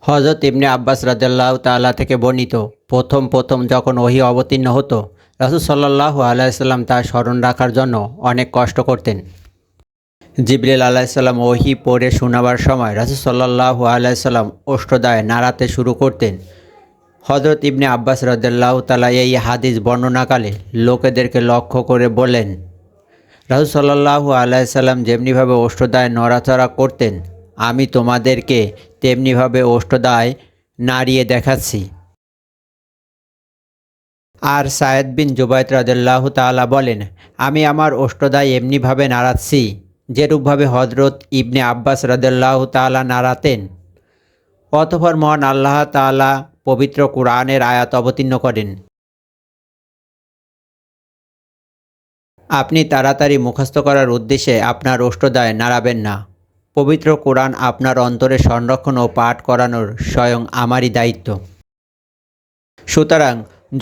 হযরত ইবনে আব্বাস রাদিয়াল্লাহু তাআলা থেকে বর্ণিত, প্রথম যখন ওহী অবতীর্ণ হতো, রাসূল সাল্লাল্লাহু আলাইহি সাল্লাম তা স্মরণ রাখার জন্য অনেক কষ্ট করতেন। জিবরিল আলাইহিস সালাম ওহী পড়ে শোনাবার সময় রাসূল সাল্লাল্লাহু আলাইহি সাল্লাম ওষ্ঠদায় নাড়াতে শুরু করতেন। হযরত ইবনে আব্বাস রাদিয়াল্লাহু তাআলা এই হাদিস বর্ণনাকালে লোকেদেরকে লক্ষ্য করে বলেন, রাসূল সাল্লাল্লাহু আলাইহি সাল্লাম যেমনিভাবে ওষ্ঠদায় নড়াচড়া করতেন, আমি তোমাদেরকে তেমনিভাবে ওষ্ঠদায় নাড়িয়ে দেখাচ্ছি। আর সায়েদ বিন জুবাইর রাদিয়াল্লাহু তাআলা বলেন, আমি আমার ওষ্ঠদায় এমনিভাবে নাড়াচ্ছি যেরূপভাবে হযরত ইবনে আব্বাস রাদিয়াল্লাহু তাআলা নাড়াতেন। অতঃপর মহান আল্লাহ তাআলা পবিত্র কুরআনের আয়াত অবতীর্ণ করেন, আপনি তাড়াতাড়ি মুখস্থ করার উদ্দেশ্যে আপনার ওষ্ঠদায় নাড়াবেন না। পবিত্র কুরআন আপনার অন্তরে সংরক্ষণ ও পাঠ করানোর স্বয়ং আমারই দায়িত্ব। সুতরাং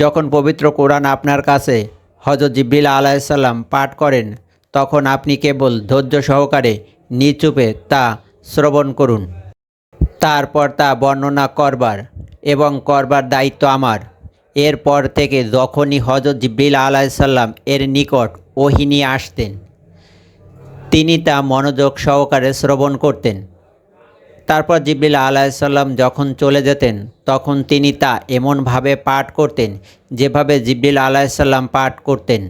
যখন পবিত্র কুরআন আপনার কাছে হযরত জিবরিল আলাইহিস সালাম পাঠ করেন, তখন আপনি কেবল ধৈর্য সহকারে নিচুপে তা শ্রবণ করুন। তারপর তা বর্ণনা করবার দায়িত্ব আমার। এরপর থেকে যখনই হযরত জিবরিল আলাইহিস সালাম এর নিকট ওহী নিয়ে আসতেন, তিনি তা মনোযোগ সহকারে শ্রবণ করতেন। তারপর জিবরিল আলাইহিস সালাম যখন চলে যেতেন, তখন তিনি তা এমনভাবে পাঠ করতেন যেভাবে জিবরিল আলাইহিস সালাম পাঠ করতেন।